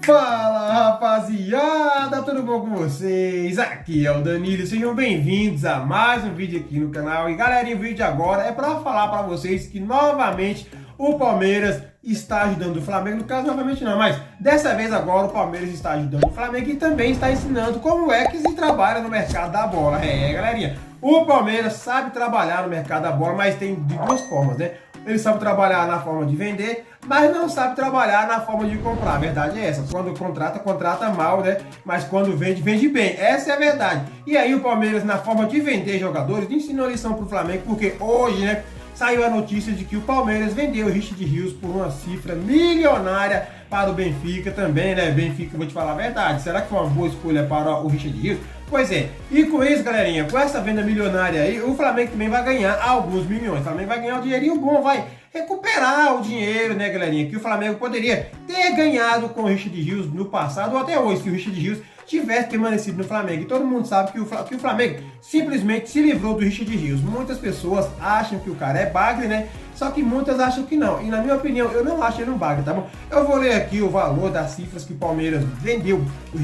Fala rapaziada, tudo bom com vocês? Aqui é o Danilo, sejam bem-vindos a mais um vídeo aqui no canal. E galerinha, o vídeo agora é para falar para vocês que novamente o Palmeiras está ajudando o Flamengo. No caso, novamente não, mas dessa vez agora o Palmeiras está ajudando o Flamengo e também está ensinando como é que se trabalha no mercado da bola. Galerinha, o Palmeiras sabe trabalhar no mercado da bola, mas tem de duas formas, né? Ele sabe trabalhar na forma de vender, mas não sabe trabalhar na forma de comprar. A verdade é essa. Quando contrata, contrata mal, né? Mas quando vende, vende bem. Essa é a verdade. E aí o Palmeiras, na forma de vender jogadores, ensinou lição para o Flamengo, porque hoje, né, saiu a notícia de que o Palmeiras vendeu o Richard Rios por uma cifra milionária para o Benfica também, né? Benfica, vou te falar a verdade. Será que foi uma boa escolha para o Richard Rios? Pois é, e com isso, galerinha, com essa venda milionária aí, o Flamengo também vai ganhar alguns milhões. O Flamengo vai ganhar um dinheirinho bom, vai recuperar o dinheiro, né, galerinha, que o Flamengo poderia ter ganhado com o Richard Rios no passado ou até hoje, se o Richard Rios tivesse permanecido no Flamengo. E todo mundo sabe que o Flamengo simplesmente se livrou do Richard Rios. Muitas pessoas acham que o cara é bagre, né? Só que muitas acham que não. E na minha opinião, eu não acho ele um bagre, tá bom? Eu vou ler aqui o valor das cifras que o Palmeiras vendeu o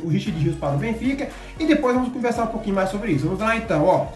Richard Rios para o Benfica e depois vamos conversar um pouquinho mais sobre isso. Vamos lá então, ó.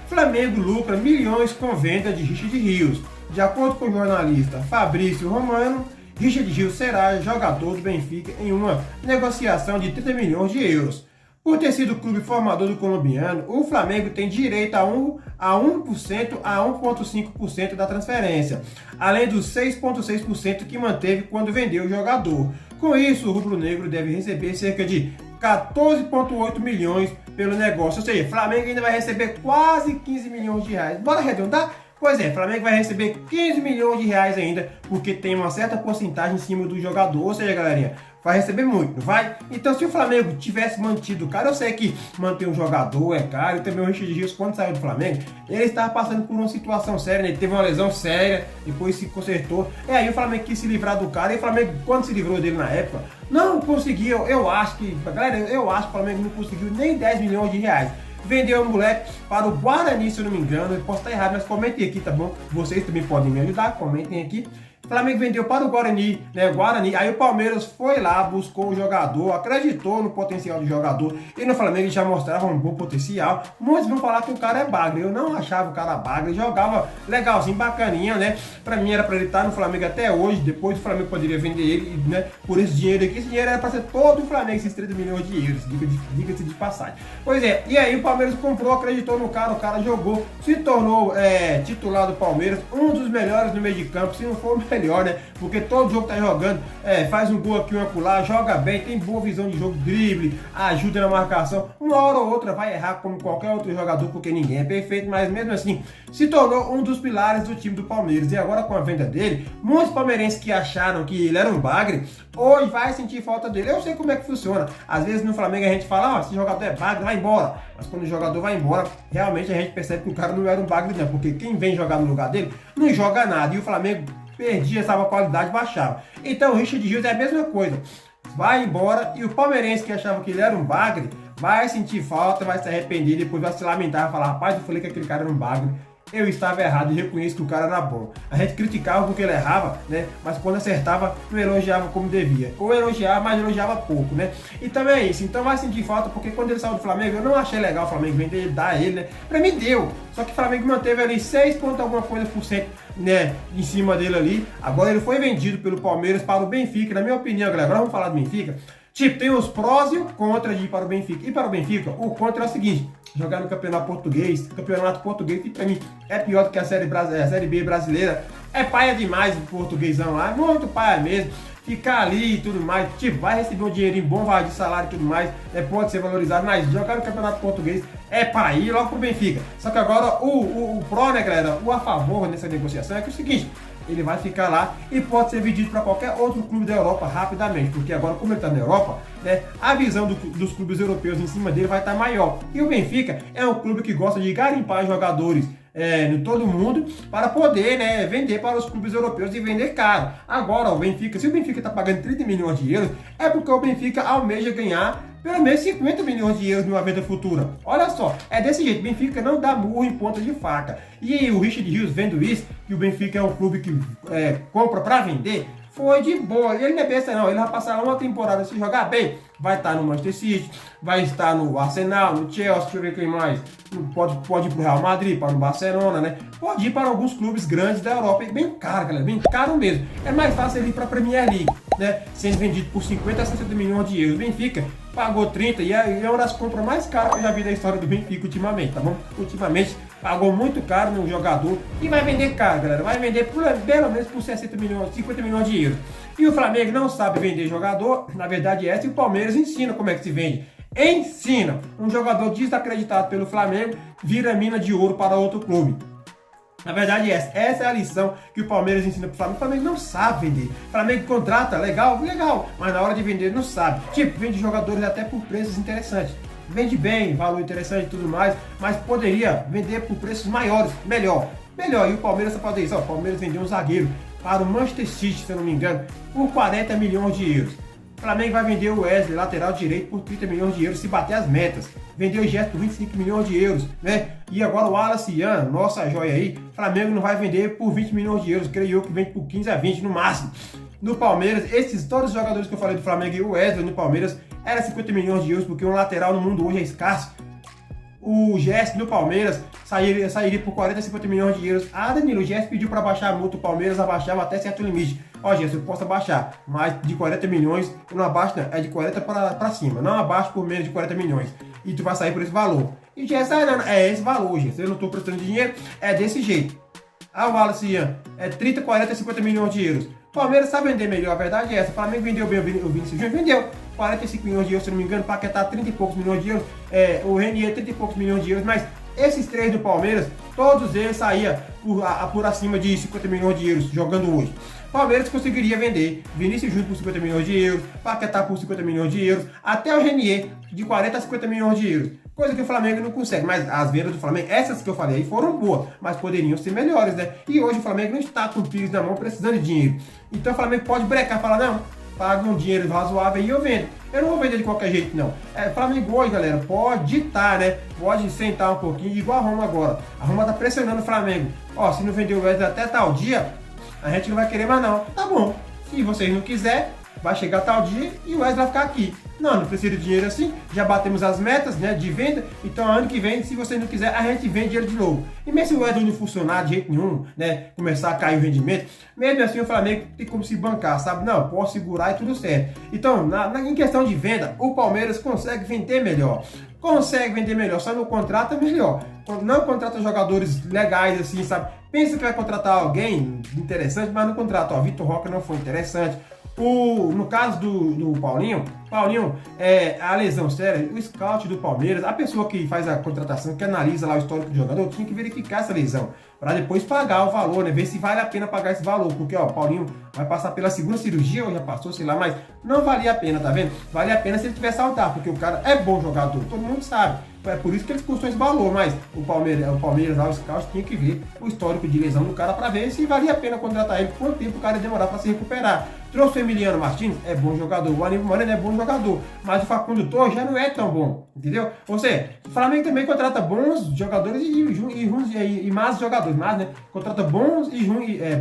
Flamengo lucra milhões com venda de Richard Rios. De acordo com o jornalista Fabrício Romano, Richard Rios será jogador do Benfica em uma negociação de 30 milhões de euros. Por ter sido o clube formador do colombiano, o Flamengo tem direito a 1% a 1,5% da transferência, além dos 6,6% que manteve quando vendeu o jogador. Com isso, o rubro-negro deve receber cerca de 14,8 milhões pelo negócio, ou seja, o Flamengo ainda vai receber quase 15 milhões de reais. Bora arredondar? Pois é, o Flamengo vai receber 15 milhões de reais ainda, porque tem uma certa porcentagem em cima do jogador, ou seja, galerinha, vai receber muito, não vai? Então, se o Flamengo tivesse mantido o cara, eu sei que manter um jogador é caro, e também o Richard Rios, quando saiu do Flamengo, ele estava passando por uma situação séria, né? Ele teve uma lesão séria, depois se consertou, e aí o Flamengo quis se livrar do cara, e o Flamengo, quando se livrou dele na época, não conseguiu, eu acho que o Flamengo não conseguiu nem 10 milhões de reais. Vendeu o moleque para o Guarani, se eu não me engano. Eu posso estar errado, mas comentem aqui, tá bom? Vocês também podem me ajudar, comentem aqui. O Flamengo vendeu para o Guarani, né? Aí o Palmeiras foi lá, buscou o jogador, acreditou no potencial do jogador. E no Flamengo já mostrava um bom potencial. Muitos vão falar que o cara é bagre. Eu não achava o cara bagre, ele jogava legalzinho, bacaninha, né? Pra mim era pra ele estar no Flamengo até hoje. Depois o Flamengo poderia vender ele, né? Por esse dinheiro aqui. Esse dinheiro era pra ser todo o Flamengo, esses 30 milhões de euros, diga-se de passagem. Pois é, e aí o Palmeiras comprou, acreditou no cara, o cara jogou, se tornou titular do Palmeiras, um dos melhores no meio de campo, se não for o melhor, né? Porque todo jogo tá jogando, faz um gol aqui, um acolá, joga bem, tem boa visão de jogo, drible, ajuda na marcação. Uma hora ou outra vai errar como qualquer outro jogador, porque ninguém é perfeito, mas mesmo assim se tornou um dos pilares do time do Palmeiras. E agora com a venda dele, muitos palmeirenses que acharam que ele era um bagre, hoje vai sentir falta dele. Eu sei como é que funciona. Às vezes no Flamengo a gente fala, esse jogador é bagre, vai embora. Mas quando o jogador vai embora, realmente a gente percebe que o cara não era um bagre não, porque quem vem jogar no lugar dele não joga nada. E o Flamengo perdia, essa qualidade baixava. Então o Richard Rios é a mesma coisa. Vai embora e o palmeirense que achava que ele era um bagre vai sentir falta, vai se arrepender, depois vai se lamentar, vai falar, rapaz, eu falei que aquele cara era um bagre. Eu estava errado e reconheço que o cara era bom. A gente criticava porque ele errava, né? Mas quando acertava, não elogiava como devia. Ou elogiava, mas elogiava pouco, né? E também é isso. Então vai sentir falta porque quando ele saiu do Flamengo, eu não achei legal o Flamengo vender, dar ele, né? Pra mim deu. Só que o Flamengo manteve ali 6 pontos alguma coisa por cento, né? Em cima dele ali. Agora ele foi vendido pelo Palmeiras para o Benfica. Na minha opinião, galera, agora vamos falar do Benfica. Tipo, tem os prós e o contra de ir para o Benfica. E para o Benfica, o contra é o seguinte: jogar no campeonato português, que pra mim é pior do que a Série B brasileira. É paia demais o portuguesão lá, é muito paia mesmo. Ficar ali e tudo mais, tipo, vai receber um dinheirinho bom, vai de salário e tudo mais, pode ser valorizado, mas jogar no campeonato português é para ir logo pro Benfica. Só que agora o pró, né, galera, o a favor nessa negociação é que é o seguinte: ele vai ficar lá e pode ser vendido para qualquer outro clube da Europa rapidamente, porque agora, como ele está na Europa, né, a visão dos clubes europeus em cima dele vai estar maior. E o Benfica é um clube que gosta de garimpar jogadores em todo mundo para poder, né, vender para os clubes europeus e vender caro. Agora, o Benfica, se o Benfica está pagando 30 milhões de euros, é porque o Benfica almeja ganhar pelo menos 50 milhões de euros numa venda futura. Olha só, é desse jeito. Benfica não dá murro em ponta de faca. E o Richard Rios vendo isso, que o Benfica é um clube que compra para vender, foi de boa. Ele não é besta não, ele vai passar uma temporada se jogar bem, vai estar no Manchester City, vai estar no Arsenal, no Chelsea, deixa eu ver quem mais. Pode ir pro Real Madrid, para o Barcelona, né? Pode ir para alguns clubes grandes da Europa, é bem caro, galera, bem caro mesmo. É mais fácil ele ir para a Premier League, né? Sendo vendido por 50 a 60 milhões de euros. Benfica pagou 30 e é uma das compras mais caras que eu já vi da história do Benfica ultimamente, tá bom? Ultimamente pagou muito caro no jogador e vai vender caro, galera. Vai vender pelo menos por 60 milhões, 50 milhões de euros. E o Flamengo não sabe vender jogador, na verdade é essa, e o Palmeiras ensina como é que se vende. Ensina! Um jogador desacreditado pelo Flamengo vira mina de ouro para outro clube. Na verdade, essa é a lição que o Palmeiras ensina pro Flamengo. O Flamengo não sabe vender. O Flamengo contrata, legal, mas na hora de vender não sabe. Tipo, vende jogadores até por preços interessantes. Vende bem, valor interessante e tudo mais, mas poderia vender por preços maiores, melhor. E o Palmeiras só fazer isso. Ó, o Palmeiras vendeu um zagueiro para o Manchester City, se eu não me engano, por 40 milhões de euros. O Flamengo vai vender o Wesley, lateral direito, por 30 milhões de euros, se bater as metas. Vendeu o Gerson por 25 milhões de euros, né? E agora o Wallace Ian, nossa joia aí, o Flamengo não vai vender por 20 milhões de euros, creio eu que vende por 15 a 20 no máximo. No Palmeiras, todos os jogadores que eu falei do Flamengo e o Wesley no Palmeiras, era 50 milhões de euros, porque um lateral no mundo hoje é escasso. O Gerson no Palmeiras sairia por 40 a 50 milhões de euros. Ah, Danilo, o Gerson pediu para baixar a multa, o Palmeiras abaixava até certo limite. Ó, Gerson, eu posso abaixar, mas de 40 milhões eu não abaixo, não, é de 40 para cima. Não abaixo por menos de 40 milhões. E tu vai sair por esse valor. E o Gerson, não, é esse valor, Gerson. Eu não estou prestando dinheiro, é desse jeito. Ah, o Wallace Ian, é 30, 40, 50 milhões de euros. O Palmeiras sabe vender melhor, a verdade é essa. O Flamengo vendeu bem o Vinícius Júnior, vendeu 45 milhões de euros, se não me engano, Paquetá 30 e poucos milhões de euros, o Renier 30 e poucos milhões de euros, mas esses três do Palmeiras, todos eles saíam por acima de 50 milhões de euros jogando hoje. O Palmeiras conseguiria vender Vinícius Júnior por 50 milhões de euros, Paquetá por 50 milhões de euros, até o Renier de 40 a 50 milhões de euros. Coisa que o Flamengo não consegue, mas as vendas do Flamengo, essas que eu falei aí, foram boas, mas poderiam ser melhores, né? E hoje o Flamengo não está com o Pires na mão precisando de dinheiro. Então o Flamengo pode brecar e falar, não, paga um dinheiro razoável e eu vendo. Eu não vou vender de qualquer jeito, não. O Flamengo hoje, galera, pode ditar, né? Pode sentar um pouquinho, igual a Roma agora. A Roma tá pressionando o Flamengo. Ó, se não vender o Wesley até tal dia, a gente não vai querer mais não. Tá bom. Se vocês não quiserem, vai chegar tal dia e o Wesley vai ficar aqui. Não precisa de dinheiro assim, já batemos as metas, né, de venda, então ano que vem, se você não quiser, a gente vende ele de novo. E mesmo se o Wesley não funcionar de jeito nenhum, né, começar a cair o rendimento, mesmo assim o Flamengo tem como se bancar, sabe? Não, posso segurar e tudo certo. Então, em questão de venda, o Palmeiras consegue vender melhor. Só não contrata melhor. Não contrata jogadores legais assim, sabe? Pensa que vai contratar alguém interessante, mas não contrata. Ó, Vitor Roque não foi interessante. No caso do Paulinho, a lesão séria, o scout do Palmeiras, a pessoa que faz a contratação, que analisa lá o histórico do jogador, tinha que verificar essa lesão, para depois pagar o valor, né? Ver se vale a pena pagar esse valor, porque ó, o Paulinho vai passar pela segunda cirurgia, ou já passou, sei lá, mas não valia a pena, tá vendo? Vale a pena se ele tiver saudável, porque o cara é bom jogador, todo mundo sabe. É por isso que eles custam esse valor, mas o Palmeiras lá, o scout, tinha que ver o histórico de lesão do cara para ver se valia a pena contratar ele, quanto tempo o cara ia demorar para se recuperar. Trouxe o Emiliano Martins, é bom jogador, o Aníbal Moreno é bom jogador, mas o Facundo Torres já não é tão bom, entendeu? Ou seja, o Flamengo também contrata bons jogadores e más jogadores, né? Contrata bons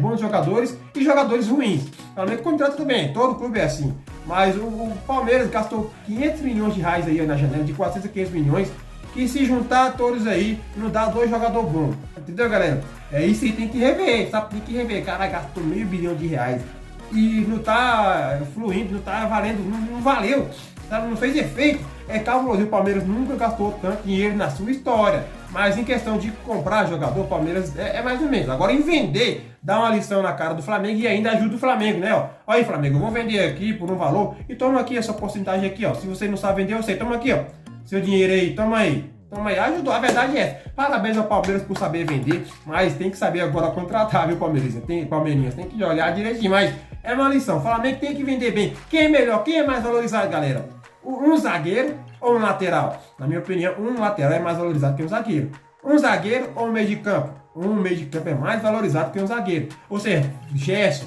bons jogadores e jogadores ruins. O Flamengo contrata também, todo clube é assim. Mas o Palmeiras gastou 500 milhões de reais aí na janela, de 400 a 500 milhões, que se juntar todos aí, não dá dois jogadores bons. Entendeu, galera? É isso aí, tem que rever, sabe? Tem que rever. Cara, gastou R$500 milhões e não tá fluindo, não tá valendo, não valeu, sabe? Não fez efeito. É cabuloso. O Palmeiras nunca gastou tanto dinheiro na sua história. Mas em questão de comprar jogador, o Palmeiras é mais ou menos. Agora em vender, dá uma lição na cara do Flamengo e ainda ajuda o Flamengo, né? Ó, aí, Flamengo, eu vou vender aqui por um valor e toma aqui essa porcentagem aqui, ó. Se você não sabe vender, eu sei, toma aqui, ó. Seu dinheiro aí, toma aí. Toma aí, ajudou, a verdade é essa. Parabéns ao Palmeiras por saber vender, mas tem que saber agora contratar, viu, Palmeirinhas? Tem que olhar direitinho, mas é uma lição. O Flamengo tem que vender bem. Quem é melhor? Quem é mais valorizado, galera? Um zagueiro ou um lateral? Na minha opinião, um lateral é mais valorizado que um zagueiro. Um zagueiro ou um meio de campo? Um meio de campo é mais valorizado que um zagueiro. Ou seja, Gerson,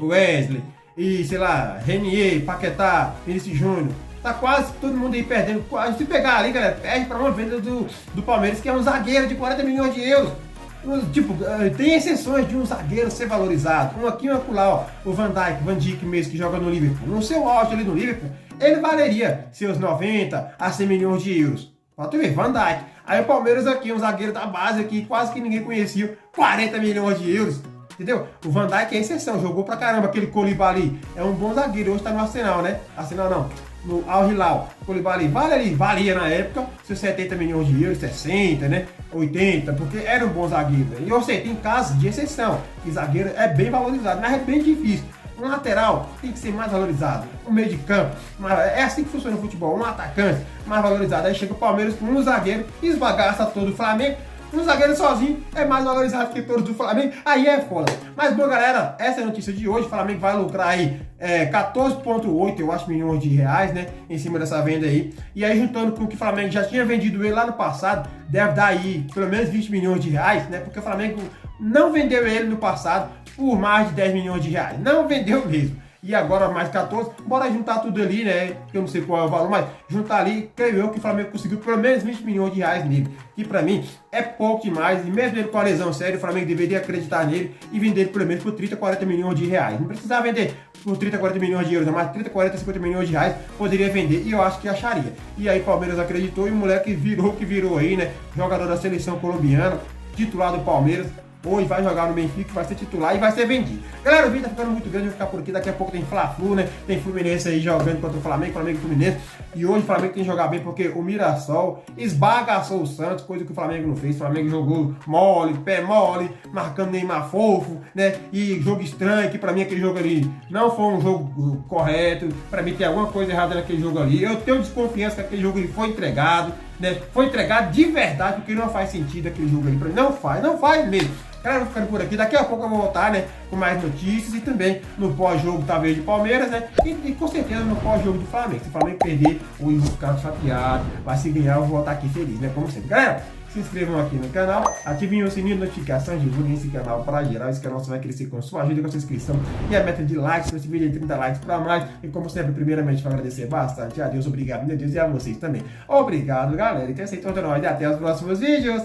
Wesley, e sei lá, Renier, Paquetá, Vinícius Júnior. Tá quase todo mundo aí perdendo. Se pegar ali, galera, perde para uma venda do Palmeiras, que é um zagueiro de 40 milhões de euros. Tipo, tem exceções de um zagueiro ser valorizado. Um aqui, um acolá, ó. O Van Dijk mesmo, que joga no Liverpool. No seu auge ali no Liverpool, ele valeria seus 90 a 100 milhões de euros. Pra tu ver, Van Dijk. Aí o Palmeiras aqui, um zagueiro da base aqui, quase que ninguém conhecia, 40 milhões de euros. Entendeu? O Van Dijk é exceção, jogou pra caramba. Aquele Koulibaly é um bom zagueiro, hoje tá no Arsenal, né? Arsenal não, no Al Hilal. Koulibaly valia na época seus 70 milhões de euros, 60, né? 80, porque era um bom zagueiro. E eu sei, tem casos de exceção, que zagueiro é bem valorizado, mas é bem difícil. Um lateral tem que ser mais valorizado. Um meio de campo, é assim que funciona o futebol. Um atacante mais valorizado. Aí chega o Palmeiras com um zagueiro, esbagaça todo o Flamengo. Um zagueiro sozinho é mais valorizado que todos do Flamengo. Aí é foda. Mas bom, galera, essa é a notícia de hoje. O Flamengo vai lucrar aí 14,8, eu acho, milhões de reais, né? Em cima dessa venda aí. E aí, juntando com o que o Flamengo já tinha vendido ele lá no passado, deve dar aí pelo menos 20 milhões de reais, né? Porque o Flamengo não vendeu ele no passado por mais de 10 milhões de reais. Não vendeu mesmo. E agora mais 14, bora juntar tudo ali, né? Que eu não sei qual é o valor, mas juntar ali, creio eu que o Flamengo conseguiu pelo menos 20 milhões de reais nele. Que pra mim é pouco demais. E mesmo ele com a lesão séria, o Flamengo deveria acreditar nele e vender ele pelo menos por 30, 40 milhões de reais. Não precisava vender por 30, 40 milhões de euros, mas 30, 40, 50 milhões de reais poderia vender. E eu acho que acharia. E aí o Palmeiras acreditou e o moleque virou aí, né? Jogador da seleção colombiana, titular do Palmeiras. Hoje vai jogar no Benfica, vai ser titular e vai ser vendido. Galera, o vídeo tá ficando muito grande, eu vou ficar por aqui. Daqui a pouco tem Fla-Flu, né? Tem Fluminense aí jogando contra o Flamengo e Fluminense. E hoje o Flamengo tem que jogar bem porque o Mirassol esbagaçou o Santos, coisa que o Flamengo não fez. O Flamengo jogou mole, pé mole, marcando Neymar fofo, né? E jogo estranho, que pra mim aquele jogo ali não foi um jogo correto. Pra mim tem alguma coisa errada naquele jogo ali. Eu tenho desconfiança que aquele jogo ali foi entregado, né? Foi entregado de verdade, porque não faz sentido aquele jogo ali. Pra mim não faz mesmo. Galera, vou ficando por aqui. Daqui a pouco eu vou voltar, né? Com mais notícias e também no pós-jogo, talvez, de Palmeiras, né? E com certeza no pós-jogo do Flamengo. Se o Flamengo perder, hoje eu vou ficar chateado. Mas se ganhar, eu vou voltar aqui feliz, né? Como sempre. Galera, se inscrevam aqui no canal, ativem o sininho de notificações, divulguem esse canal para geral. Esse canal só vai crescer com a sua ajuda, com a sua inscrição e a meta de likes. Nesse vídeo de 30 likes para mais. E como sempre, primeiramente, vou agradecer bastante a Deus, obrigado, meu Deus, e a vocês também. Obrigado, galera, e que aceitou nós. E até os próximos vídeos.